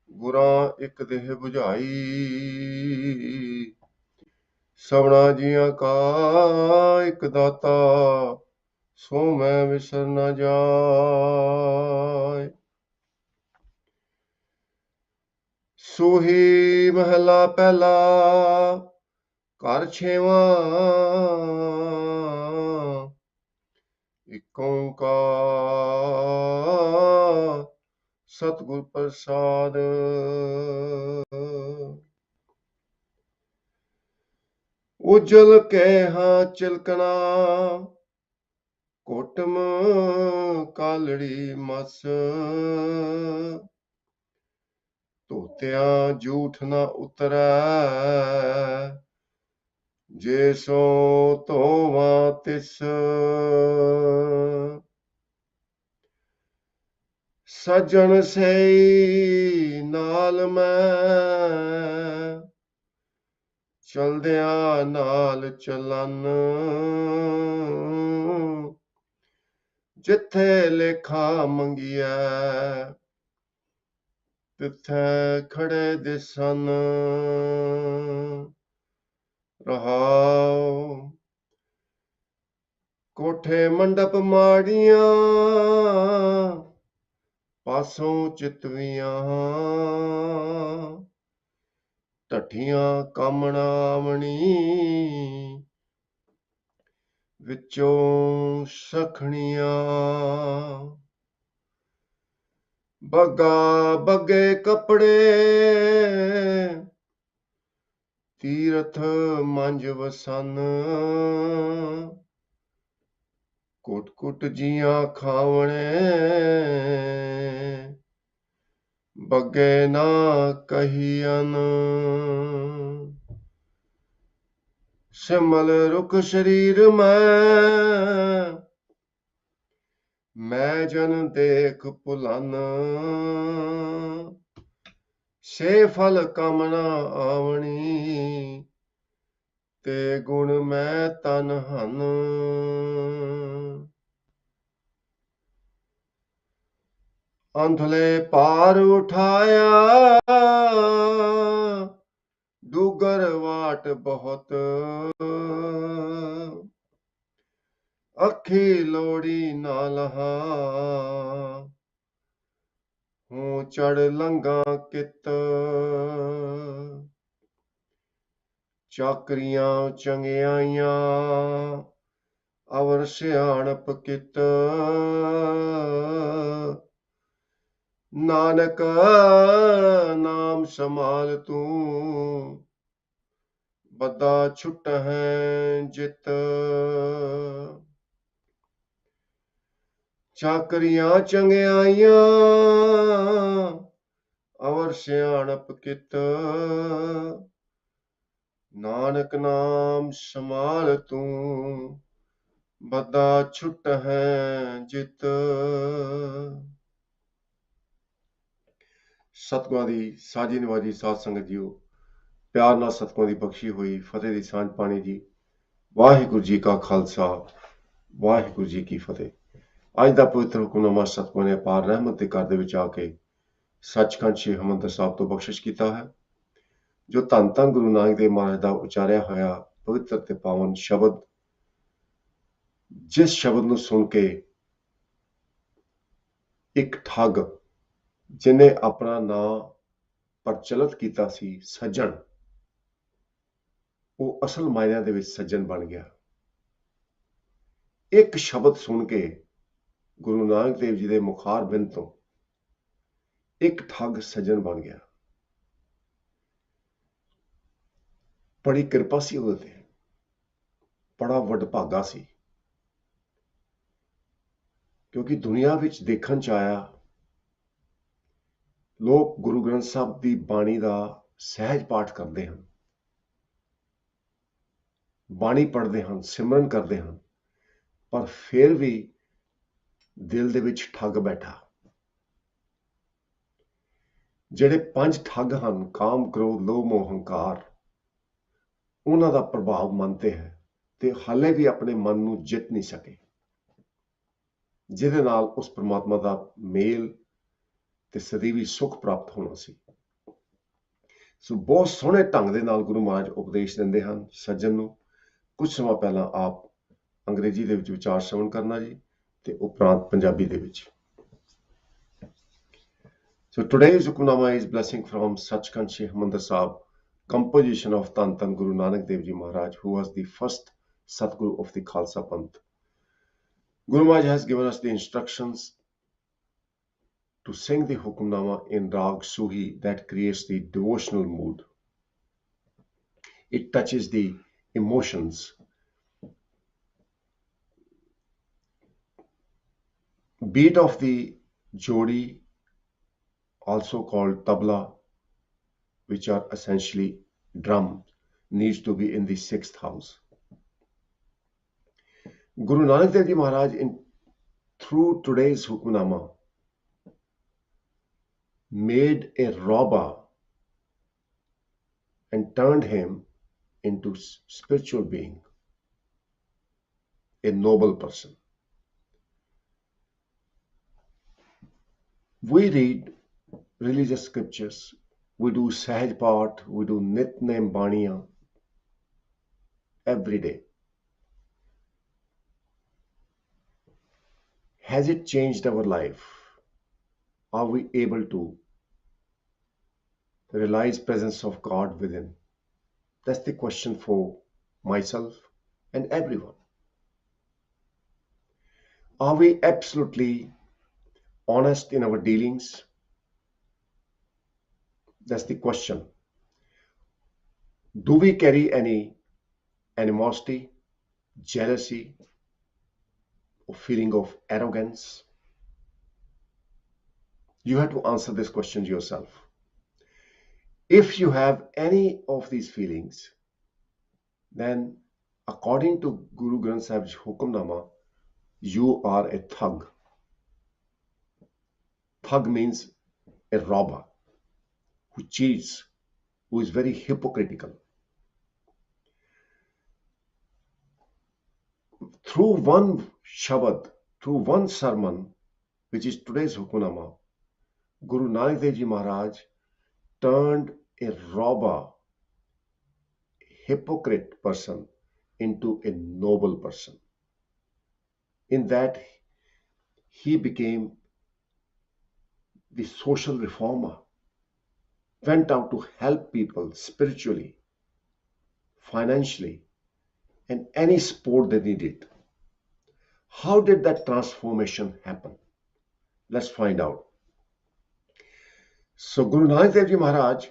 ਗੁਰਾਂ ਇੱਕ ਦੇਹ 부ਝਾਈ। ਸਭਨਾ ਜੀਆਂ ਕਾ ਇੱਕ ਦਾਤਾ, ਸੋ ਮੈਂ ਵਿਸਰ ਨਾ ਜਾਏ। ਸੋਹੀ ਮਹਲਾ ਪਹਿਲਾ, ਘਰ ਛੇਵਾਂ। ਇੱਕ ਓਂਕਾਰ ਸਤਿਗੁਰ ਪ੍ਰਸਾਦ। ਉਜਲ ਕਹਿ ਚਿਲਕਣਾ, ਕੋਟਮ ਕਾਲੜੀ ਮਸ। ਧੋਤਿਆਂ ਜੂਠ ਨਾ ਉਤਰੈ, ਜੇ ਸੋ ਧੋਵਾਂ ਤਿਸ। ਸੱਜਣ ਸਈ ਨਾਲ ਮੈਂ, ਚਲਦਿਆਂ ਨਾਲ ਚੱਲਨ। ਜਿੱਥੇ ਲੇਖਾ ਮੰਗੀਐ, ਤਿੱਥੈ ਖੜੇ ਦਿਸਨ। ਰਹਾਉ ਕੋਠੇ ਮੰਡਪ ਮਾੜੀਆਂ, ਪਾਸੋਂ ਚਿਤਵੀਆਂ। ਢੱਠੀਆਂ ਕਾਮਣਾ ਆਵਣੀ, ਵਿੱਚੋਂ ਸਖਣੀਆਂ। ਬੱਗਾ ਬੱਗੇ ਕੱਪੜੇ, ਤੀਰਥ ਮੰਜ ਵਸਨ। ਕੁੱਟ ਕੁੱਟ ਜੀਆਂ ਖਾਵਣੇ, ਬੱਗੇ ਨਾ ਕਹੀਅਨ। ਸਿਮਲ ਰੁਖ ਸਰੀਰ ਮੈਂ ਜਨ ਦੇਖ ਭੁਲਨ। ਸੇ ਫਲ ਕਾਮਨਾ ਆਵਣੀ, ਤੇ ਗੁਣ ਮੈਂ ਤਨ ਹਨ। ਅੰਧਲੇ ਭਾਰ ਉਠਾਇਆ, ਡੂਗਰ ਵਾਟ ਬਹੁਤ। ਅੱਖੀ ਲੋੜੀ ਨਾ ਲਹਾ, ਹੂੰ ਚੜ ਲੰਘਾ ਕਿਤ। ਚਾਕਰੀਆਂ ਚੰਗਿਆਈਆਂ, ਅਵਰ ਸਿਆਣਪ ਕਿਤ। ਨਾਨਕ ਨਾਮ ਸੰਭਾਲ ਤੂੰ, ਬੱਦਾ ਛੁਟਹਿ ਜਿਤ। ਚਾਕਰੀਆਂ ਚੰਗਿਆਈਆਂ, ਅਵਰ ਸਿਆਣਪ ਕਿਤ। ਨਾਨਕ ਨਾਮ ਸੰਭਾਲ ਤੂੰ, ਬੱਦਾ ਛੁਟਹਿ ਜਿਤ। ਸਤਿਗੁਰਾਂ ਦੀ ਸਾਜੀ ਨਿਵਾਜੀ ਸਾਧ ਸੰਗਤ ਜੀਓ, ਪਿਆਰ ਨਾਲ ਸਤਿਗੁਰਾਂ ਦੀ ਬਖਸ਼ੀ ਹੋਈ ਫਤਿਹ ਦੀ ਸਾਂਝ ਪਾਣੀ ਜੀ। ਵਾਹਿਗੁਰੂ ਜੀ ਕਾ ਖਾਲਸਾ, ਵਾਹਿਗੁਰੂ ਜੀ ਕੀ ਫਤਿਹ। ਅੱਜ ਦਾ ਪਵਿੱਤਰ ਹੁਕਮਨਾਮਾ ਸਤਿਗੁਰਾਂ ਨੇ ਅਪਾਰ ਰਹਿਮਤ ਦੇ ਘਰ ਦੇ ਵਿੱਚ ਆ ਕੇ ਸੱਚਖੰਡ ਸ੍ਰੀ ਹਰਿਮੰਦਰ ਸਾਹਿਬ ਤੋਂ ਬਖਸ਼ਿਸ਼ ਕੀਤਾ ਹੈ। ਜੋ ਧੰਨ ਧੰਨ ਗੁਰੂ ਨਾਨਕ ਦੇਵ ਮਹਾਰਾਜ ਦਾ ਉਚਾਰਿਆ ਹੋਇਆ ਪਵਿੱਤਰ ਤੇ ਪਾਵਨ ਸ਼ਬਦ, ਜਿਸ ਸ਼ਬਦ ਨੂੰ ਸੁਣ ਕੇ ਇੱਕ ਠੱਗ ਜਿਹਨੇ ਆਪਣਾ ਨਾਂ ਪ੍ਰਚਲਿਤ ਕੀਤਾ ਸੀ ਸੱਜਣ, ਉਹ ਅਸਲ ਮਾਇਨਿਆਂ ਦੇ ਵਿੱਚ ਸੱਜਣ ਬਣ ਗਿਆ। ਇੱਕ ਸ਼ਬਦ ਸੁਣ ਕੇ ਗੁਰੂ ਨਾਨਕ ਦੇਵ ਜੀ ਦੇ ਮੁਖਾਰ ਬਿੰਦ ਤੋਂ ਇੱਕ ਠੱਗ ਸੱਜਣ ਬਣ ਗਿਆ। ਬੜੀ ਕਿਰਪਾ ਸੀ ਉਹਦੇ ਤੇ, ਬੜਾ ਵਡਭਾਗਾ ਸੀ। ਕਿਉਂਕਿ ਦੁਨੀਆ ਵਿੱਚ ਦੇਖਣ ਚ ਆਇਆ, ਲੋਕ ਗੁਰੂ ਗ੍ਰੰਥ ਸਾਹਿਬ ਦੀ ਬਾਣੀ ਦਾ ਸਹਿਜ ਪਾਠ ਕਰਦੇ ਹਨ, ਬਾਣੀ ਪੜ੍ਹਦੇ ਹਨ, ਸਿਮਰਨ ਕਰਦੇ ਹਨ, ਪਰ ਫਿਰ ਵੀ ਦਿਲ ਦੇ ਵਿੱਚ ਠੱਗ ਬੈਠਾ। ਜਿਹੜੇ ਪੰਜ ਠੱਗ ਹਨ, ਕਾਮ, ਕ੍ਰੋਧ, ਲੋਭ, ਮੋਹ, ਹੰਕਾਰ, ਉਹਨਾਂ ਦਾ ਪ੍ਰਭਾਵ ਮਨ ਤੇ ਹੈ ਤੇ ਹਾਲੇ ਵੀ ਆਪਣੇ ਮਨ ਨੂੰ ਜਿੱਤ ਨਹੀਂ ਸਕੇ, ਜਿਹਦੇ ਨਾਲ ਉਸ ਪ੍ਰਮਾਤਮਾ ਦਾ ਮੇਲ ਤੇ ਸਦੀਵੀ ਸੁੱਖ ਪ੍ਰਾਪਤ ਹੋਣਾ ਸੀ। ਸੋ ਬਹੁਤ ਸੋਹਣੇ ਢੰਗ ਦੇ ਨਾਲ ਗੁਰੂ ਮਹਾਰਾਜ ਉਪਦੇਸ਼ ਦਿੰਦੇ ਹਨ ਸੱਜਣ ਨੂੰ। ਕੁਝ ਸਮਾਂ ਪਹਿਲਾਂ ਆਪ ਅੰਗਰੇਜ਼ੀ ਦੇ ਵਿੱਚ ਵਿਚਾਰ ਸ਼ਰਵਣ ਕਰਨਾ ਜੀ, ਤੇ ਉਪਰੰਤ ਪੰਜਾਬੀ ਦੇ ਵਿੱਚ। So today's Hukamnama is blessing from Sachkhand Sri Harmandir Sahib, composition of Tan Tan Guru Nanak Dev Ji Maharaj, who was the first Satguru of the Khalsa Panth. Guru Maharaj has given us the instructions to sing the Hukamnama in Rag Suhi that creates the devotional mood. It touches the emotions. Beat of the Jodi, also called tabla, which are essentially drum, needs to be in the 6th house. Guru Nanak Dev Ji Maharaj, through today's Hukamnama, made a robber and turned him into spiritual being, a noble person. We read religious scriptures, we do Sahaj Path, we do Nitnem Baniya every day. Has it changed our life? Are we able to realize presence of God within? That's the question for myself and everyone. Are we absolutely honest in our dealings? That's the question. Do we carry any animosity, jealousy, or feeling of arrogance? You have to answer this question yourself. If you have any of these feelings, then according to Guru Granth Sahib's Hukamnama, you are a thug. Thug means a robber who cheats, who is very hypocritical. Through one Shabad, through one sermon, which is today's Hukamnama, Guru Nanak Dev Ji Maharaj turned a robber, hypocrite person into a noble person. In that, he became the social reformer, went out to help people spiritually, financially, and any support they needed. How did that transformation happen? Let's find out. So Guru Nanak Dev Ji Maharaj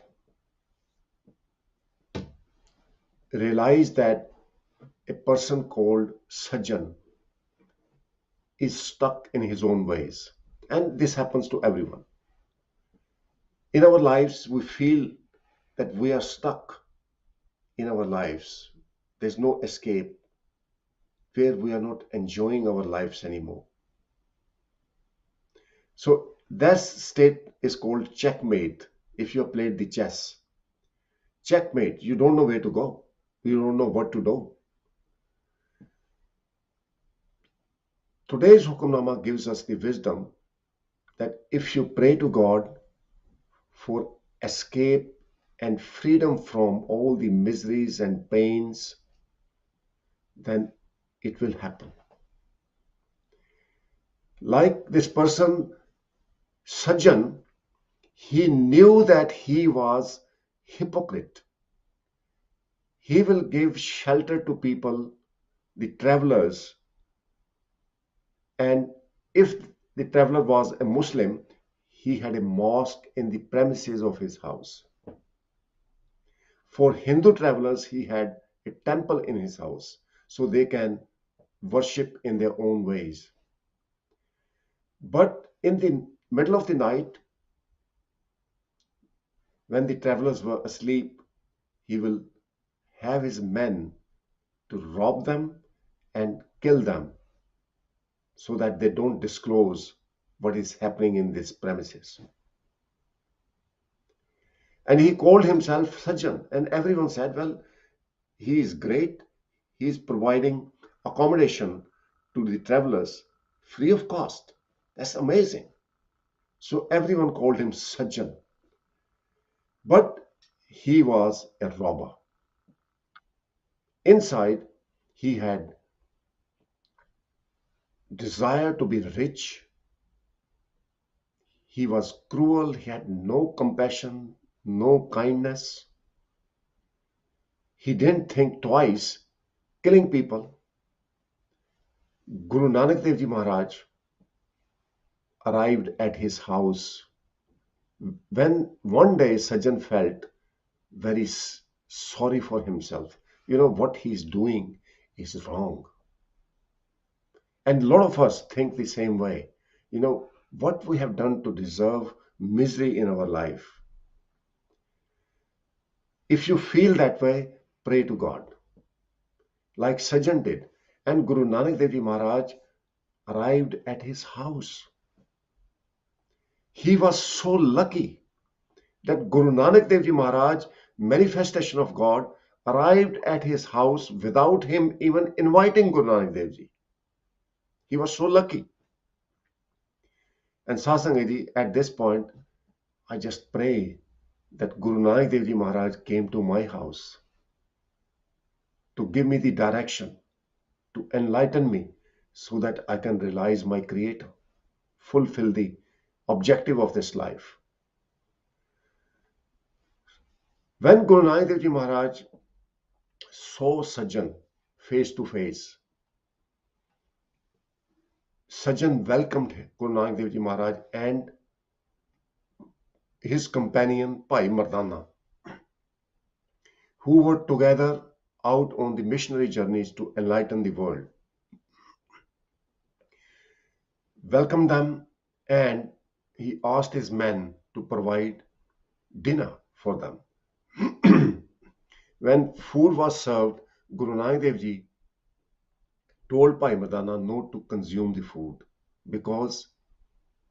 realized that a person called Sajjan is stuck in his own ways. And this happens to everyone. In our lives, we feel that we are stuck in our lives. There's no escape, where we are not enjoying our lives anymore. So that state is called checkmate. If you have played the chess, checkmate, you don't know where to go. You don't know what to do. Today's Hukamnama gives us the wisdom that if you pray to God for escape and freedom from all the miseries and pains, then it will happen. Like this person, Sajjan, he knew that he was hypocrite. He will give shelter to people, the travelers, and if the traveler was a Muslim, he had a mosque in the premises of his house. For Hindu travelers, he had a temple in his house, so they can worship in their own ways. But in the middle of the night, when the travelers were asleep, he will have his men to rob them and kill them so that they don't disclose what is happening in these premises. And he called himself Sajjan, and everyone said, well, he is great. He is providing accommodation to the travelers free of cost. That's amazing. So everyone called him Sajjan. But he was a robber. Inside, he had desire to be rich. He was cruel. He had no compassion, no kindness. He didn't think twice, killing people. Guru Nanak Dev Ji Maharaj arrived at his house when one day Sajjan felt very sorry for himself. What he's doing is wrong. And a lot of us think the same way. What we have done to deserve misery in our life. If you feel that way, pray to God, like Sajjan did. And Guru Nanak Dev Ji Maharaj arrived at his house. He was so lucky that Guru Nanak Dev Ji Maharaj, manifestation of God, arrived at his house without him even inviting Guru Nanak Dev Ji. He was so lucky. And Satsang Ji, at this point, I just pray that Guru Nanak Dev Ji Maharaj came to my house to give me the direction, to enlighten me so that I can realize my Creator, fulfill the objective of this life. When Guru Nanak Dev Ji Maharaj saw Sajjan face to face, Sajjan welcomed Guru Nanak Dev Ji Maharaj and his companion Bhai Mardana, who were together out on the missionary journeys to enlighten the world. Welcomed them, and he asked his men to provide dinner for them. When food was served, Guru Nanak Dev Ji told Bhai Mardana not to consume the food because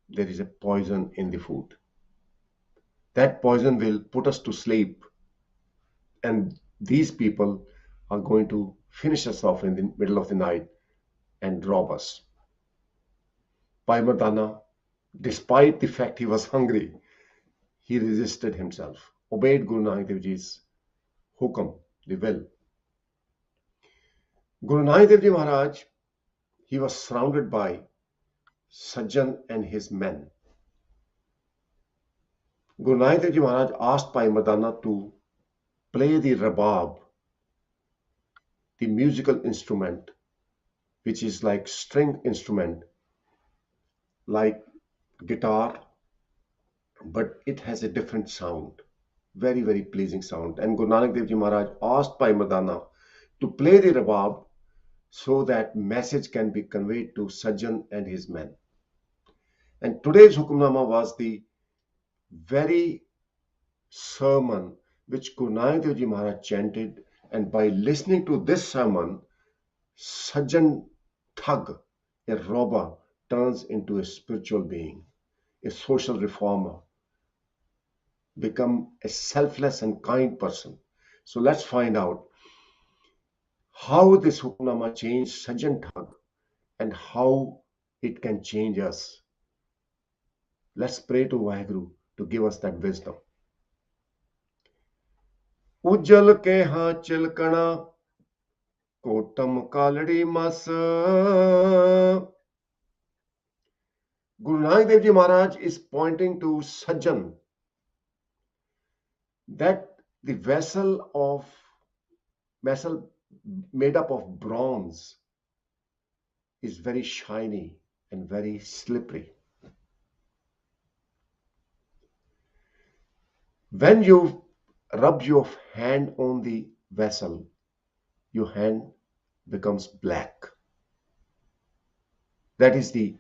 there is a poison in the food. That poison will put us to sleep, and these people are going to finish us off in the middle of the night and rob us. Bhai Mardana, despite the fact he was hungry, he resisted himself, obeyed Guru Nanak Dev Ji's hukam, the will. Guru Nanak Dev Ji Maharaj, he was surrounded by Sajjan and his men. Guru Nanak Dev Ji Maharaj asked Bhai Mardana to play the rabab, the musical instrument, which is like string instrument, like guitar, but it has a different sound, very, very pleasing sound. And Guru Nanak Dev Ji Maharaj asked Bhai Mardana to play the rabab so that message can be conveyed to Sajjan and his men. And today's Hukamnama was the very sermon which Guru Nanak Dev Ji Maharaj chanted, and by listening to this sermon, Sajjan Thug, a robber, turns into a spiritual being, a social reformer, become a selfless and kind person. So let's find out how this Hukamnama changed Sajjan Thug and how it can change us. Let's pray to Vaheguru to give us that wisdom. Ujjal ke ha chilkana kotam kaladi mas. Guru Nanak Dev Ji Maharaj is pointing to Sajjan that the vessel made up of bronze is very shiny and very slippery. When you rub your hand on the vessel, your hand becomes black. That is the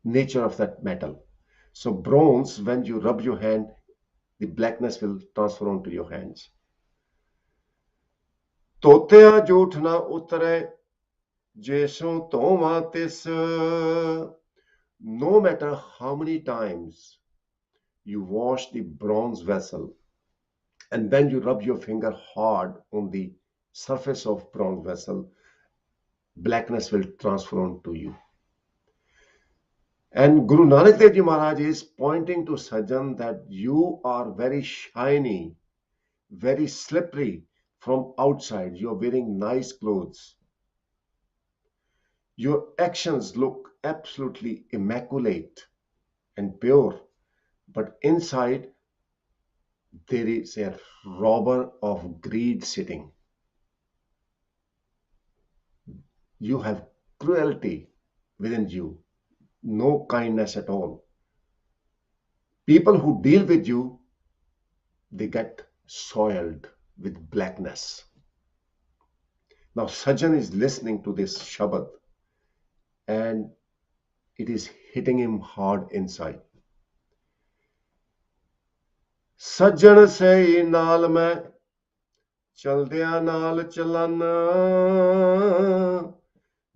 nature of that metal. So bronze, when you rub your hand, the blackness will transfer onto your hands. ਤੋਤਿਆ ਝੂਠ ਨਾ ਉਤਰੇ ਜੇਸੋਂ ਧੋਵਾਂ ਤਿਸ. No matter how many times you wash the bronze vessel and then you rub your finger hard on the surface of bronze vessel, blackness will transfer onto you. And Guru Nanak Dev Ji Maharaj is pointing to Sajjan that you are very shiny, very slippery from outside. You're wearing nice clothes. Your actions look absolutely immaculate and pure, but inside there is a robber of greed sitting. You have cruelty within you, no kindness at all. People who deal with you, they get soiled with blackness. Now, Sajjan is listening to this Shabad and it is hitting him hard inside. Sajjan ਸੇ ਨਾਲ ਮੈਂ ਚਲਦਿਆਂ ਨਾਲ ਚੱਲਨ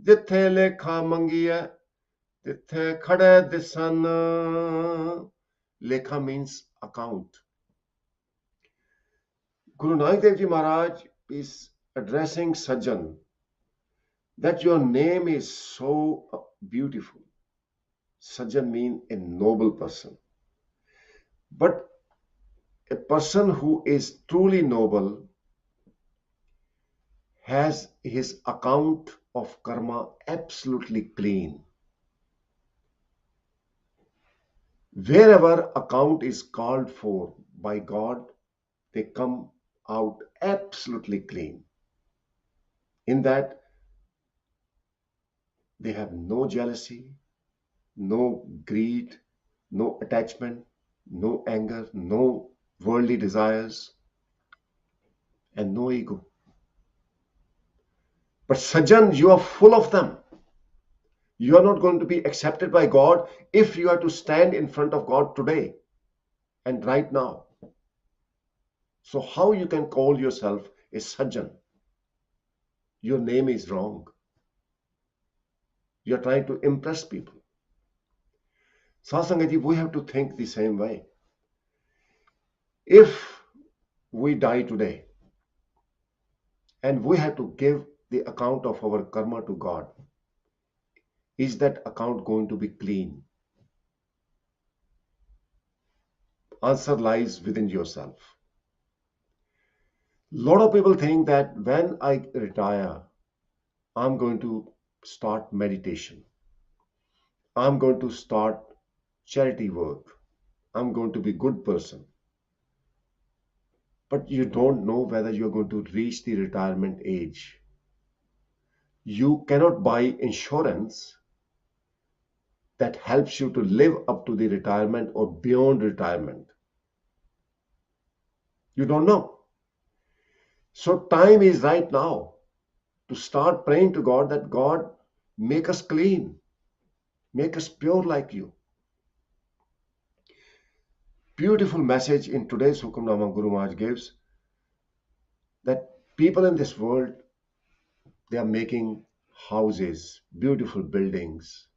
ਜਿੱਥੇ ਲੇਖਾ ਮੰਗੀਐ ਤਿੱਥੇ ਖੜੇ ਦਿਸਨ. Lekha means account. Guru Nanak Dev Ji Maharaj is addressing Sajjan that your name is so beautiful. Sajjan means a noble person. But a person who is truly noble has his account of karma absolutely clean. Wherever account is called for by God, they come out absolutely clean. In that, they have no jealousy, no greed, no attachment, no anger, no worldly desires, and no ego. But Sajjan, you are full of them. You are not going to be accepted by God if you are to stand in front of God today and right now. So how you can call yourself a Sajjan? Your name is wrong. You are trying to impress people. Satsangati, we have to think the same way. If we die today and we have to give the account of our karma to God, is that account going to be clean? Answer lies within yourself. A lot of people think that when I retire, I'm going to start meditation. I'm going to start charity work. I'm going to be a good person. But you don't know whether you're going to reach the retirement age. You cannot buy insurance that helps you to live up to the retirement or beyond retirement. You don't know. So time is right now to start praying to God that God make us clean, make us pure like you. Beautiful message in today's Hukamnama Guru Maharaj gives that people in this world, they are making houses, beautiful buildings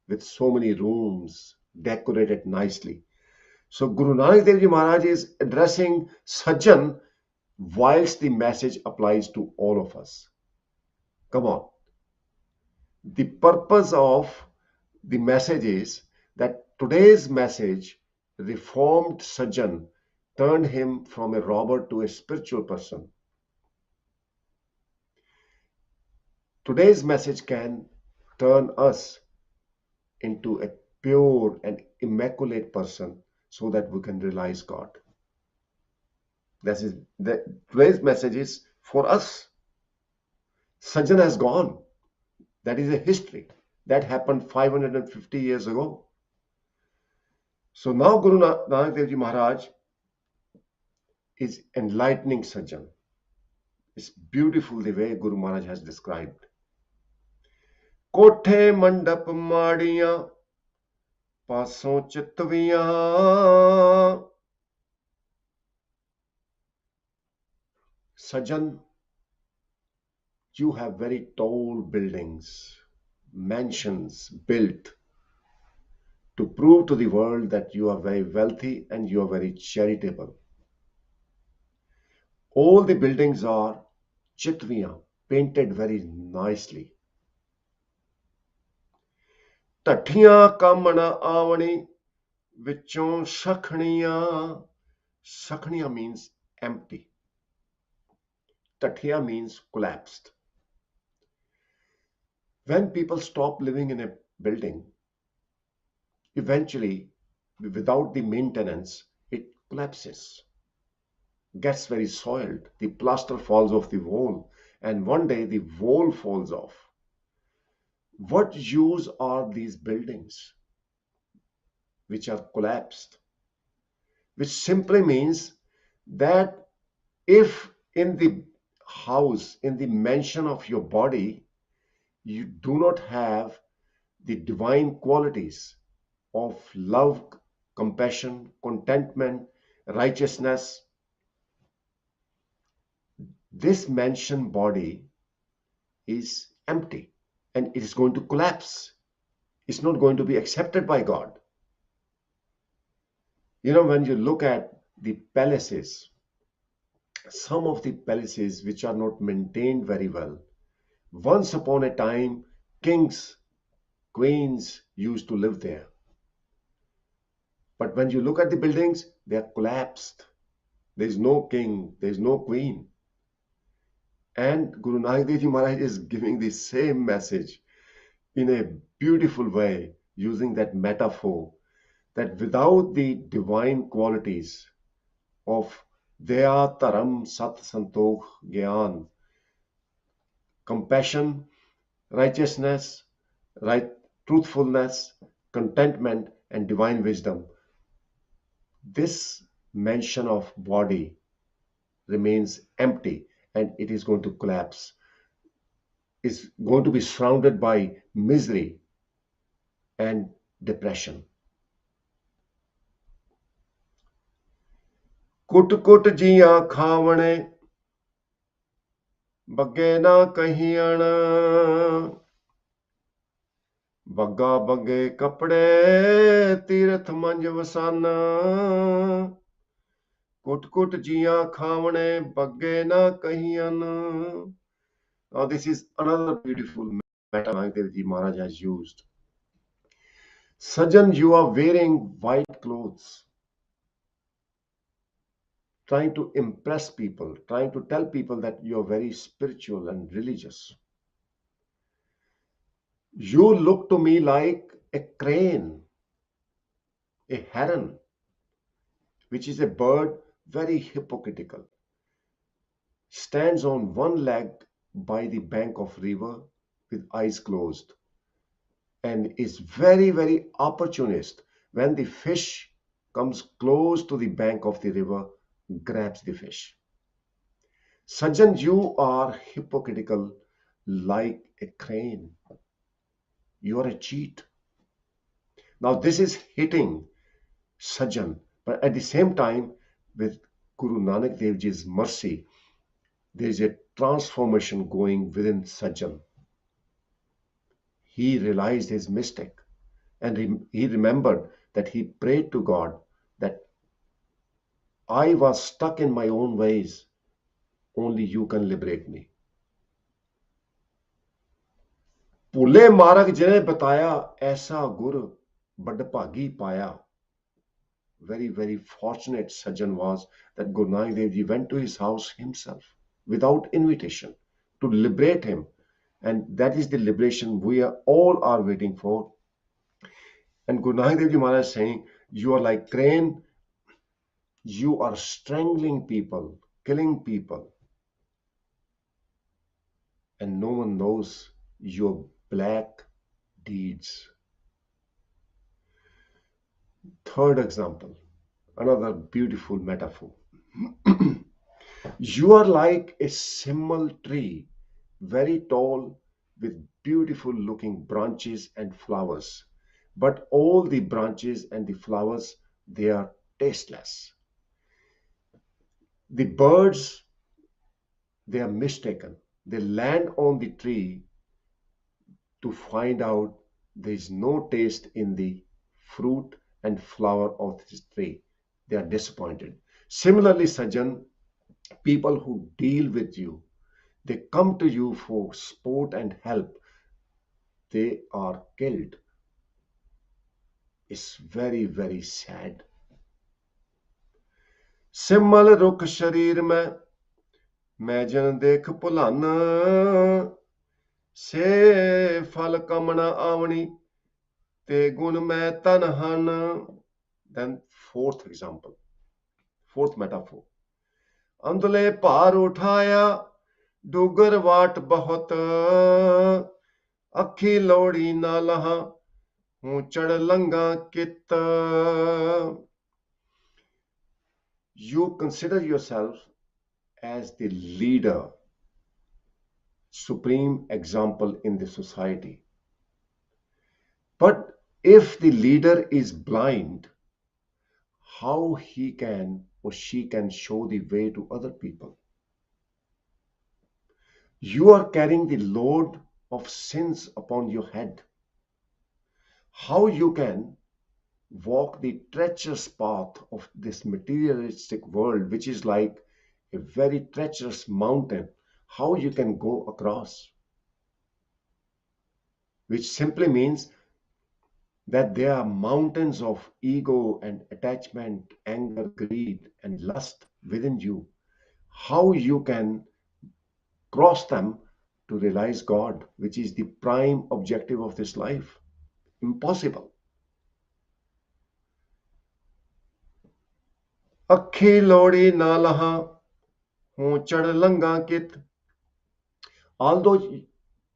with so many rooms decorated nicely. So Guru Nanak Dev Ji Maharaj is addressing Sajjan whilst the message applies to all of us. Come on. The purpose of the message is that today's message reformed Sajjan, turned him from a robber to a spiritual person. Today's message can turn us into a pure and immaculate person so that we can realize God. Today's message is for us. Sajjan has gone. That is a history. That happened 550 years ago. So now Guru Nanak Dev Ji Maharaj is enlightening Sajjan. It's beautiful the way Guru Maharaj has described. ਕੋਠੇ ਮੰਡਪ ਮਾੜੀਆਂ ਪਾਸੋਂ ਚਿਤਵੀਆਂ Sajjan, you have very tall buildings, mansions built to prove to the world that you are very wealthy and you are very charitable. All the buildings are chitviyan, painted very nicely. ਢੱਠੀਆਂ ਕੰਮ ਨਾ ਆਵਣੀ ਵਿੱਚੋਂ ਸਖਣੀਆਂ. Sakhniya means empty. Tathiya means collapsed. When people stop living in a building, eventually, without the maintenance, it collapses, gets very soiled. The plaster falls off the wall, and one day the wall falls off. What use are these buildings which are collapsed? Which simply means that if in the house, in the mansion of your body, you do not have the divine qualities of love, compassion, contentment, righteousness, this mansion body is empty and it is going to collapse. It's not going to be accepted by God. When you look at the palaces, some of the palaces which are not maintained very well, once upon a time, kings, queens used to live there. But when you look at the buildings, they are collapsed. There is no king, there is no queen. And Guru Nanak Dev Ji Maharaj is giving the same message in a beautiful way, using that metaphor that without the divine qualities of Daya, Taram, Sat, Santokh, Gyan, compassion, righteousness, right, truthfulness, contentment, and divine wisdom, this mansion of body remains empty and it is going to collapse, is going to be surrounded by misery and depression. कुट कुट जियां खावणे बग्गे ना कहियण बग्गा बग्गे कपड़े तीरथ मंज वसान कुट कुट जियां खावणे बग्गे ना कहियन. Now this is another beautiful metaphor Dev Ji Maharaj has used. Sajan, you are wearing white clothes, trying to impress people, trying to tell people that you are very spiritual and religious. You look to me like a crane, a heron, which is a bird very hypocritical, stands on one leg by the bank of river with eyes closed, and is very, very opportunist. When the fish comes close to the bank of the river, grabs the fish. Sajan, you are hypocritical like a crane. You are a cheat. Now this is hitting Sajan, but at the same time, with Guru Nanak Dev Ji's mercy, there is a transformation going within Sajan. He realized his mistake and he remembered that he prayed to God that I was stuck in my own ways. Only you can liberate me. ਭੁੱਲੇ ਮਾਰਗ ਜਿਨੇ ਬਤਾਇਆ ਐਸਾ ਗੁਰ ਬਡਭਾਗੀ ਪਾਇਆ. Very, very fortunate Sajan was that Guru Nanak Dev Ji went to his house himself without invitation to liberate him. And that is the liberation we all are waiting for. And Guru Nanak Dev Ji Maharaj is saying, you are like crane, you are strangling people, killing people, and no one knows your black deeds. Third example, another beautiful metaphor. You are like a simmal tree, very tall, with beautiful looking branches and flowers. But all the branches and the flowers, they are tasteless. The birds, they are mistaken. They land on the tree to find out there is no taste in the fruit and flower of this tree. They are disappointed. Similarly, Sajan, people who deal with you, they come to you for support and help, they are killed. is very, very sad. सिमल रुख शरीर में मैं जन देख भुलन से फल कमना आवनी ते गुण मैं तन हन. Then fourth example, fourth metaphor. अंधले भार उठाया डूगर वाट बहुत अखी लोड़ी ना लहा हूं चढ़ लंगा कित. You consider yourself as the leader, supreme example in the society. But if the leader is blind, how he can or she can show the way to other people? You are carrying the load of sins upon your head. How you can walk the treacherous path of this materialistic world, which is like a very treacherous mountain, how you can go across? Which simply means that there are mountains of ego and attachment, anger, greed, and lust within you. How you can cross them to realize God, which is the prime objective of this life? Impossible. Akhi lodi na laha hoon chad langa kit. Although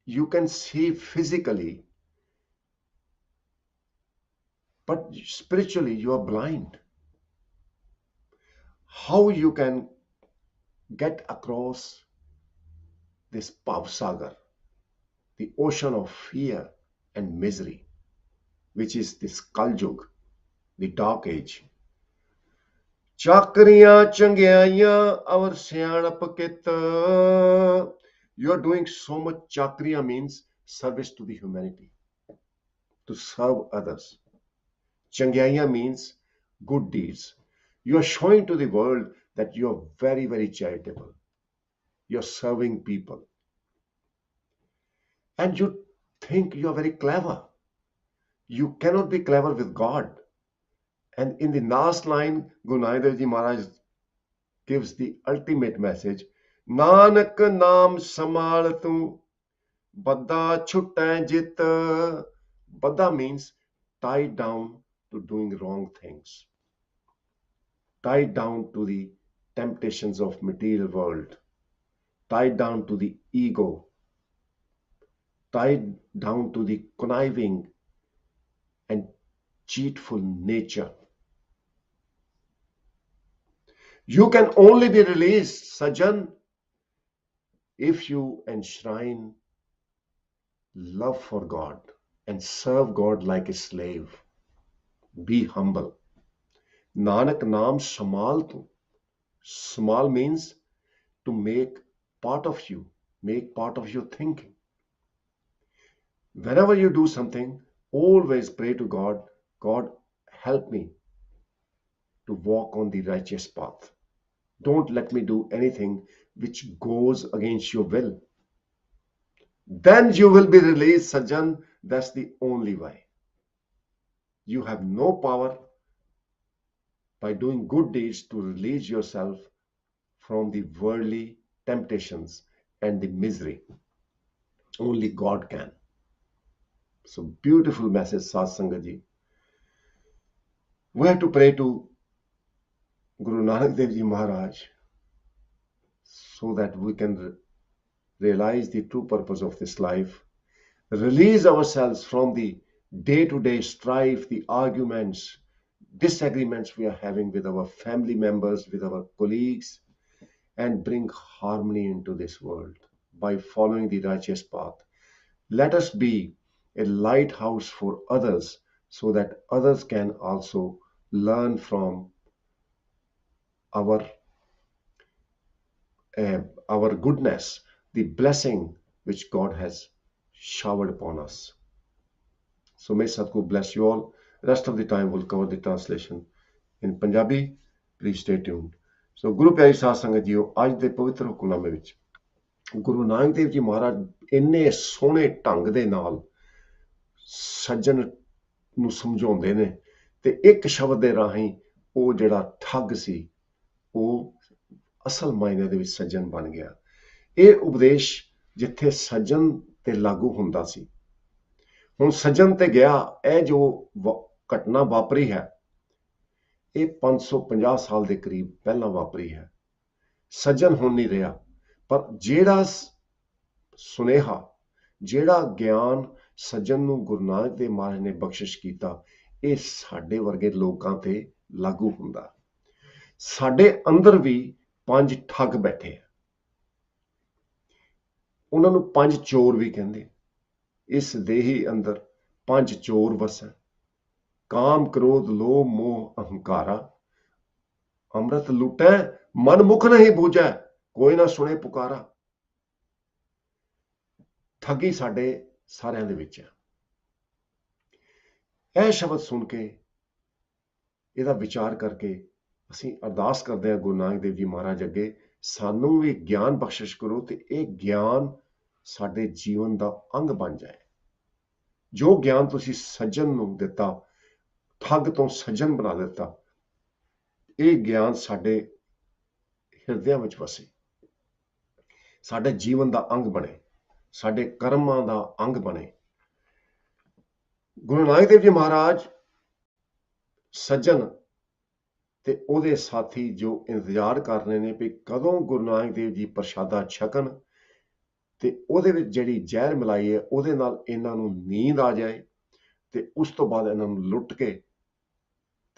you can see physically, but spiritually you are blind. How you can get across this Pavsagar, the ocean of fear and misery, which is this Kaljug, the dark age. Chakriya changyaya our syanapakita. You are doing so much. Chakriya means service to the humanity, to serve others. Changyaya means good deeds. You are showing to the world that you are very, very charitable. You're serving people. And you think you are very clever. You cannot be clever with God. And in the last line, Guru Nanak Dev Ji Maharaj gives the ultimate message. Nanak naam samal tu, badda chutta jit. Badda means tied down to doing wrong things. Tied down to the temptations of material world. Tied down to the ego. Tied down to the conniving and cheatful nature. You can only be released, Sajan, if you enshrine love for God and serve God like a slave. Be humble. Nanak naam samal tu. Samal means to make part of you, make part of your thinking. Whenever you do something, always pray to God, God, help me to walk on the righteous path. Don't let me do anything which goes against your will. Then you will be released, Sajan. That's the only way. You have no power by doing good deeds to release yourself from the worldly temptations and the misery. Only God can. So beautiful message, Satsangat ji. We have to pray to Guru Nanak Dev Ji Maharaj so that we can realize the true purpose of this life, release ourselves from the day-to-day strife, the arguments, disagreements we are having with our family members, with our colleagues, and bring harmony into this world by following the righteous path. Let us be a lighthouse for others so that others can also learn from our goodness, the blessing which God has showered upon us. So may Sadhguru bless you all. Rest of the time we'll cover the translation in Punjabi. Please stay tuned. So Guru Pyari Saਧ Sangat Jiyo, ਅੱਜ ਦੇ ਪਵਿੱਤਰ ਹੁਕਮਨਾਮੇ ਵਿੱਚ ਗੁਰੂ ਨਾਨਕ ਦੇਵ ਜੀ ਮਹਾਰਾਜ ਇੰਨੇ ਸੋਹਣੇ ਢੰਗ ਦੇ ਨਾਲ ਸੱਜਣ ਨੂੰ ਸਮਝਾਉਂਦੇ ਨੇ ਤੇ ਇੱਕ ਸ਼ਬਦ ਦੇ ਰਾਹੀਂ ਉਹ ਜਿਹੜਾ ਠੱਗ ਸੀ ਉਹ ਅਸਲ ਮਾਇਨੇ ਦੇ ਵਿੱਚ ਸੱਜਣ ਬਣ ਗਿਆ। ਇਹ ਉਪਦੇਸ਼ ਜਿੱਥੇ ਸੱਜਣ ਤੇ ਲਾਗੂ ਹੁੰਦਾ ਸੀ, ਹੁਣ ਸੱਜਣ ਤੇ ਗਿਆ। ਇਹ ਜੋ ਘਟਨਾ ਵਾਪਰੀ ਹੈ ਇਹ 550 ਸਾਲ ਦੇ ਕਰੀਬ ਪਹਿਲਾਂ ਵਾਪਰੀ ਹੈ। ਸੱਜਣ ਹੁਣ ਨਹੀਂ ਰਿਹਾ, ਪਰ ਜਿਹੜਾ ਸੁਨੇਹਾ, ਜਿਹੜਾ ਗਿਆਨ ਸੱਜਣ ਨੂੰ ਗੁਰੂ ਨਾਨਕ ਦੇਵ ਮਹਾਰਾਜ ਨੇ ਬਖਸ਼ਿਸ਼ ਕੀਤਾ, ਇਹ ਸਾਡੇ ਵਰਗੇ ਲੋਕਾਂ ਤੇ ਲਾਗੂ ਹੁੰਦਾ। ਸਾਡੇ ਅੰਦਰ ਵੀ 5 ਠੱਗ ਬੈਠੇ ਆ, ਉਹਨਾਂ ਨੂੰ 5 ਚੋਰ ਵੀ ਕਹਿੰਦੇ। ਇਸ ਦੇਹੀ ਅੰਦਰ 5 ਚੋਰ ਵਸੈ, ਕਾਮ ਕ੍ਰੋਧ ਲੋਭ ਮੋਹ ਅਹੰਕਾਰਾ। ਅੰਮ੍ਰਿਤ ਲੁਟੈ ਮਨ ਮੁਖ ਨਹੀਂ ਬੂਝੈ, ਕੋਈ ਨਾ ਸੁਣੇ ਪੁਕਾਰਾ। ਠੱਗੀ ਸਾਡੇ ਸਾਰਿਆਂ ਦੇ ਵਿੱਚ ਹੈ। ਇਹ ਸ਼ਬਦ ਸੁਣ ਕੇ, ਇਹਦਾ ਵਿਚਾਰ ਕਰਕੇ ਅਸੀਂ ਅਰਦਾਸ ਕਰਦੇ ਹਾਂ ਗੁਰੂ ਨਾਨਕ ਦੇਵ ਜੀ ਮਹਾਰਾਜ ਅੱਗੇ, ਸਾਨੂੰ ਵੀ ਗਿਆਨ ਬਖਸ਼ਿਸ਼ ਕਰੋ ਤੇ ਇਹ ਗਿਆਨ ਸਾਡੇ ਜੀਵਨ ਦਾ ਅੰਗ ਬਣ ਜਾਏ। ਜੋ ਗਿਆਨ ਤੁਸੀਂ ਸੱਜਣ ਨੂੰ ਦਿੱਤਾ, ਠੱਗ ਤੋਂ ਸੱਜਣ ਬਣਾ ਦਿੱਤਾ, ਇਹ ਗਿਆਨ ਸਾਡੇ ਹਿਰਦਿਆਂ ਵਿੱਚ ਵਸੇ, ਸਾਡੇ ਜੀਵਨ ਦਾ ਅੰਗ ਬਣੇ, ਸਾਡੇ ਕਰਮਾਂ ਦਾ ਅੰਗ ਬਣੇ। ਗੁਰੂ ਨਾਨਕ ਦੇਵ ਜੀ ਮਹਾਰਾਜ ਸੱਜਣ ਤੇ ਉਹਦੇ ਸਾਥੀ ਜੋ ਇੰਤਜ਼ਾਰ ਕਰ ਰਹੇ ਨੇ ਵੀ ਕਦੋਂ ਗੁਰੂ ਨਾਨਕ ਦੇਵ ਜੀ ਪ੍ਰਸ਼ਾਦਾ ਛਕਣ ਤੇ ਉਹਦੇ ਵਿੱਚ ਜਿਹੜੀ ਜ਼ਹਿਰ ਮਿਲਾਈ ਹੈ ਉਹਦੇ ਨਾਲ ਇਹਨਾਂ ਨੂੰ ਨੀਂਦ ਆ ਜਾਏ ਤੇ ਉਸ ਤੋਂ ਬਾਅਦ ਇਹਨਾਂ ਨੂੰ ਲੁੱਟ ਕੇ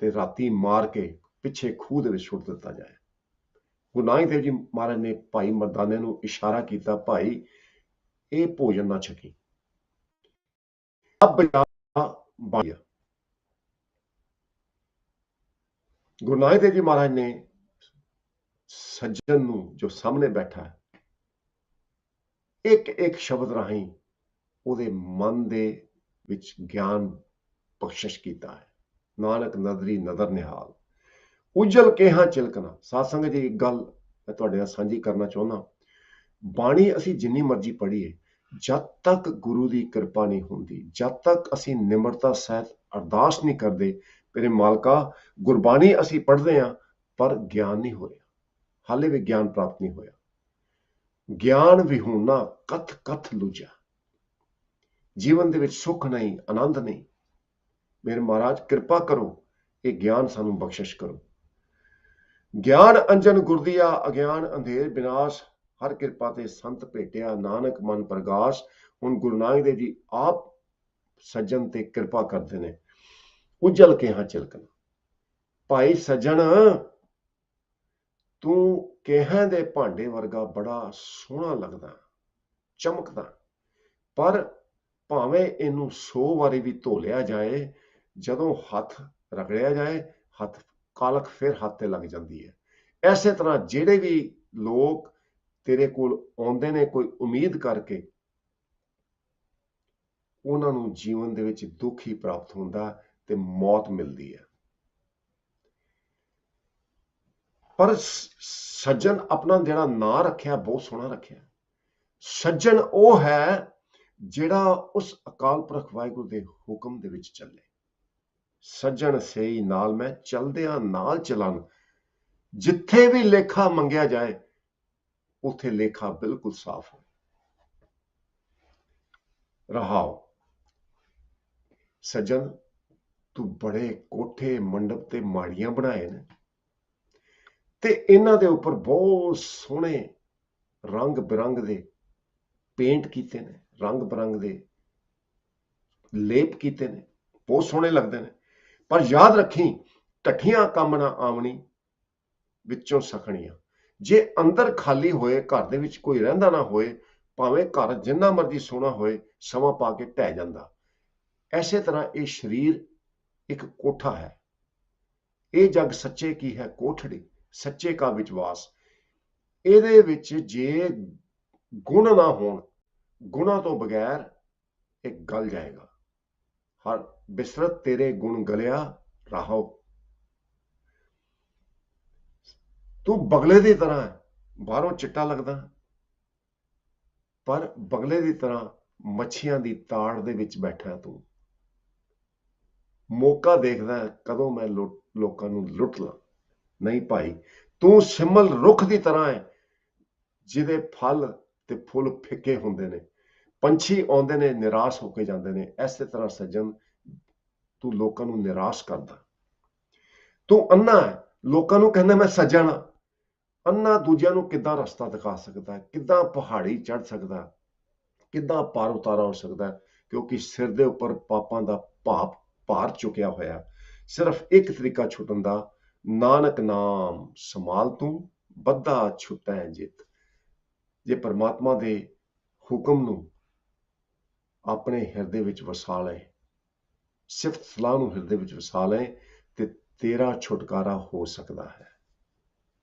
ਤੇ ਰਾਤੀ ਮਾਰ ਕੇ ਪਿੱਛੇ ਖੂਹ ਦੇ ਵਿੱਚ ਸੁੱਟ ਦਿੱਤਾ ਜਾਏ। ਗੁਰੂ ਨਾਨਕ ਦੇਵ ਜੀ ਮਹਾਰਾਜ ਨੇ ਭਾਈ ਮਰਦਾਨੇ ਨੂੰ ਇਸ਼ਾਰਾ ਕੀਤਾ, ਭਾਈ ਇਹ ਭੋਜਨ ਨਾ ਛਕੀ। ਗੁਰੂ ਨਾਨਕ ਦੇਵ ਜੀ ਮਹਾਰਾਜ ਨੇ ਸੱਜਣ ਨੂੰ ਜੋ ਸਾਹਮਣੇ ਬੈਠਾ ਹੈ, ਇੱਕ ਇੱਕ ਸ਼ਬਦ ਰਾਹੀਂ ਉਹਦੇ ਮਨ ਦੇ ਵਿੱਚ ਗਿਆਨ ਬਖਸ਼ਿਸ਼ ਕੀਤਾ ਹੈ। ਨਾਨਕ ਨਦਰੀ ਨਦਰ ਨਿਹਾਲ, ਉਜਲ ਕੇਹਾਂ ਚਿਲਕਣਾ। ਸਾਧ ਸੰਗਤ ਜੀ, ਇੱਕ ਗੱਲ ਮੈਂ ਤੁਹਾਡੇ ਨਾਲ ਸਾਂਝੀ ਕਰਨਾ ਚਾਹੁੰਦਾ। ਬਾਣੀ ਅਸੀਂ ਜਿੰਨੀ ਮਰਜ਼ੀ ਪੜ੍ਹੀਏ, ਜਦ ਤੱਕ ਗੁਰੂ ਦੀ ਕਿਰਪਾ ਨਹੀਂ ਹੁੰਦੀ, ਜਦ ਤੱਕ ਅਸੀਂ ਨਿਮਰਤਾ ਸਹਿਤ ਅਰਦਾਸ ਨਹੀਂ ਕਰਦੇ, ਮੇਰੇ ਮਾਲਕਾ ਗੁਰਬਾਣੀ ਅਸੀਂ ਪੜ੍ਹਦੇ ਹਾਂ ਪਰ ਗਿਆਨ ਨਹੀਂ ਹੋ ਰਿਹਾ, ਹਾਲੇ ਵੀ ਗਿਆਨ ਪ੍ਰਾਪਤ ਨਹੀਂ ਹੋਇਆ। ਗਿਆਨ ਵਿਹੂਣਾ ਕਥ ਕਥ ਲੁਜਾ। ਜੀਵਨ ਦੇ ਵਿੱਚ ਸੁੱਖ ਨਹੀਂ, ਆਨੰਦ ਨਹੀਂ। ਮੇਰੇ ਮਹਾਰਾਜ ਕਿਰਪਾ ਕਰੋ, ਇਹ ਗਿਆਨ ਸਾਨੂੰ ਬਖਸ਼ਿਸ਼ ਕਰੋ। ਗਿਆਨ ਅੰਜਨ ਗੁਰਦੀਆ ਅਗਿਆਨ ਅੰਧੇਰ ਵਿਨਾਸ਼, ਹਰ ਕਿਰਪਾ ਤੇ ਸੰਤ ਭੇਟਿਆ ਨਾਨਕ ਮਨ ਪ੍ਰਗਾਸ਼। ਹੁਣ ਗੁਰੂ ਨਾਨਕ ਦੇਵ ਜੀ ਆਪ ਸੱਜਣ ਤੇ ਕਿਰਪਾ ਕਰਦੇ ਨੇ। ਉਜਲ ਕੇਹਾਂ ਚਿਲਕਣ, ਭਾਈ ਸੱਜਣ ਤੂੰ ਕੇਹਾਂ ਦੇ ਭਾਂਡੇ ਵਰਗਾ ਬੜਾ ਸੋਹਣਾ ਲੱਗਦਾ, ਚਮਕਦਾ, ਪਰ ਭਾਵੇਂ ਇਹਨੂੰ 100 ਵਾਰੀ ਵੀ ਧੋ ਲਿਆ ਜਾਏ, ਜਦੋਂ ਹੱਥ ਰਗੜਿਆ ਜਾਏ ਹੱਥ ਕਾਲਖ ਫਿਰ ਹੱਥ ਤੇ ਲੱਗ ਜਾਂਦੀ ਹੈ। ਐਸੇ ਤਰ੍ਹਾਂ ਜਿਹੜੇ ਵੀ ਲੋਕ ਤੇਰੇ ਕੋਲ ਆਉਂਦੇ ਨੇ ਕੋਈ ਉਮੀਦ ਕਰਕੇ, ਉਹਨਾਂ ਨੂੰ ਜੀਵਨ ਦੇ ਵਿੱਚ ਦੁੱਖ ਹੀ ਪ੍ਰਾਪਤ ਹੁੰਦਾ ਤੇ ਮੌਤ ਮਿਲਦੀ ਹੈ। ਪਰ ਸੱਜਣ ਆਪਣਾ ਜਿਹੜਾ ਨਾਂ ਰੱਖਿਆ ਬਹੁਤ ਸੋਹਣਾ ਰੱਖਿਆ। ਸੱਜਣ ਉਹ ਹੈ ਜਿਹੜਾ ਉਸ ਅਕਾਲ ਪੁਰਖ ਵਾਹਿਗੁਰੂ ਦੇ ਹੁਕਮ ਦੇ ਵਿੱਚ ਚੱਲੇ। ਸੱਜਣ ਸਈ ਨਾਲ ਮੈਂ ਚਲਦਿਆਂ ਨਾਲ ਚਲਨ, ਜਿੱਥੇ ਵੀ ਲੇਖਾ ਮੰਗਿਆ ਜਾਏ ਉੱਥੇ ਲੇਖਾ ਬਿਲਕੁਲ ਸਾਫ਼ ਹੋ। ਰਹਾਓ, ਸੱਜਣ ਤੂੰ ਬੜੇ ਕੋਠੇ ਮੰਡਪ ਤੇ ਮਾੜੀਆਂ ਬਣਾਏ ਨੇ ਤੇ ਇਹਨਾਂ ਦੇ ਉੱਪਰ ਬਹੁਤ ਸੋਹਣੇ ਰੰਗ ਬਿਰੰਗ ਦੇ ਪੇਂਟ ਕੀਤੇ ਨੇ, ਰੰਗ ਬਿਰੰਗ ਦੇ ਲੇਪ ਕੀਤੇ ਨੇ, ਬਹੁਤ ਸੋਹਣੇ ਲੱਗਦੇ ਨੇ। ਪਰ ਯਾਦ ਰੱਖੀ, ਢੱਠੀਆਂ ਕੰਮ ਨਾ ਆਵਣੀ ਵਿੱਚੋਂ ਸਖਣੀਆਂ। ਜੇ ਅੰਦਰ ਖਾਲੀ ਹੋਏ, ਘਰ ਦੇ ਵਿੱਚ ਕੋਈ ਰਹਿੰਦਾ ਨਾ ਹੋਏ, ਭਾਵੇਂ ਘਰ ਜਿੰਨਾ ਮਰਜ਼ੀ ਸੋਹਣਾ ਹੋਏ, ਸਮਾਂ ਪਾ ਕੇ ਢਹਿ ਜਾਂਦਾ। ਐਸੇ ਤਰ੍ਹਾਂ ਇਹ ਸਰੀਰ ਇੱਕ ਕੋਠਾ ਹੈ। ਇਹ ਜਗ ਸੱਚੇ ਕੀ ਹੈ ਕੋਠੜੀ, ਸੱਚੇ ਕਾ ਵਿਸ਼ਵਾਸ। ਇਹਦੇ ਵਿੱਚ ਜੇ ਗੁਣ ਨਾ ਹੋਣ, ਗੁਣਾਂ ਤੋਂ ਬਗੈਰ ਇਹ ਗਲ ਜਾਏਗਾ। ਹਰ ਬਿਸਰਤ ਤੇਰੇ ਗੁਣ ਗਲਿਆ ਰਾਹੋ। ਤੂੰ ਬਗਲੇ ਦੀ ਤਰ੍ਹਾਂ ਹੈ, ਬਾਹਰੋਂ ਚਿੱਟਾ ਲੱਗਦਾ ਪਰ ਬਗਲੇ ਦੀ ਤਰ੍ਹਾਂ ਮੱਛੀਆਂ ਦੀ ਤਾੜ ਦੇ ਵਿੱਚ ਬੈਠਾ ਤੂੰ। ਮੌਕਾ ਦੇਖਦਾ ਕਦੋਂ ਮੈਂ ਲੋਕਾਂ ਨੂੰ ਲੁੱਟ ਲਾਂ। ਨਹੀਂ ਭਾਈ, ਤੂੰ ਸਿਮਲ ਰੁੱਖ ਦੀ ਤਰ੍ਹਾਂ ਹੈ ਜਿਹਦੇ ਫਲ ਤੇ ਫੁੱਲ ਫਿੱਕੇ ਹੁੰਦੇ ਨੇ, ਪੰਛੀ ਆਉਂਦੇ ਨੇ ਨਿਰਾਸ਼ ਹੋ ਕੇ ਜਾਂਦੇ ਨੇ। ਐਸੇ ਤਰ੍ਹਾਂ ਸੱਜਣ ਤੂੰ ਲੋਕਾਂ ਨੂੰ ਨਿਰਾਸ਼ ਕਰਦਾ। ਤੂੰ ਅੰਨਾ ਹੈ, ਲੋਕਾਂ ਨੂੰ ਕਹਿੰਦਾ ਮੈਂ ਸੱਜਣ ਹਾਂ। ਅੰਨਾ ਦੂਜਿਆਂ ਨੂੰ ਕਿੱਦਾਂ ਰਸਤਾ ਦਿਖਾ ਸਕਦਾ, ਕਿੱਦਾਂ ਪਹਾੜੀ ਚੜ੍ਹ ਸਕਦਾ, ਕਿੱਦਾਂ ਪਾਰ ਉਤਾਰਾ ਹੋ ਸਕਦਾ, ਕਿਉਂਕਿ ਸਿਰ ਦੇ ਉੱਪਰ ਪਾਪਾਂ ਦਾ ਭਾਰ ਚੁੱਕਿਆ ਹੋਇਆ। ਸਿਰਫ ਇੱਕ ਤਰੀਕਾ ਛੁੱਟਣ ਦਾ, ਨਾਨਕ ਨਾਮ ਸੰਭਾਲ ਤੂੰ, ਬੱਧਾ ਛੁੱਟੈ ਜਿੱਤ। ਜੇ ਪਰਮਾਤਮਾ ਦੇ ਹੁਕਮ ਨੂੰ ਆਪਣੇ ਹਿਰਦੇ ਵਿੱਚ ਵਸਾ ਲਏ, ਸਿਫਤ ਸਲਾਹ ਨੂੰ ਹਿਰਦੇ ਵਿੱਚ ਵਸਾ ਲਏ, ਤੇ ਤੇਰਾ ਛੁਟਕਾਰਾ ਹੋ ਸਕਦਾ ਹੈ।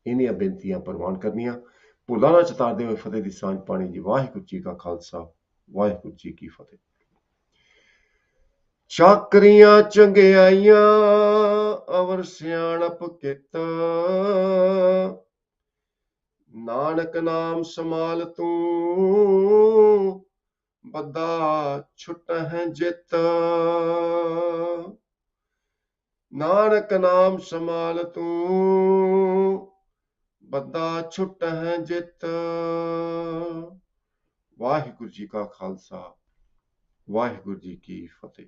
ਇਹਨੀਆਂ ਬੇਨਤੀਆਂ ਪ੍ਰਵਾਨ ਕਰਨੀਆਂ, ਭੁੱਲਾਂ ਨਾ ਚਿਤਾਰਦੇ ਹੋਏ ਫਤਿਹ ਦੀ ਸਾਂਝ ਪਾਣੀ ਜੀ। ਵਾਹਿਗੁਰੂ ਜੀ ਕਾ ਖਾਲਸਾ, ਵਾਹਿਗੁਰੂ ਜੀ ਕੀ ਫਤਿਹ। ਚਾਕਰੀਆਂ ਚੰਗਿਆਈਆਂ ਅਵਰ ਸਿਆਣਪ ਕਿਤ, ਨਾਨਕ ਨਾਮ ਸੰਭਾਲ ਤੂੰ, ਬੱਧਾ ਛੁਟਹਿ ਜਿੱਤ। ਨਾਨਕ ਨਾਮ ਸੰਭਾਲ ਤੂੰ, ਬੱਧਾ ਛੁਟਹਿ ਜਿੱਤ। ਵਾਹਿਗੁਰੂ ਜੀ ਕਾ ਖਾਲਸਾ, ਵਾਹਿਗੁਰੂ ਜੀ ਕੀ ਫਤਿਹ।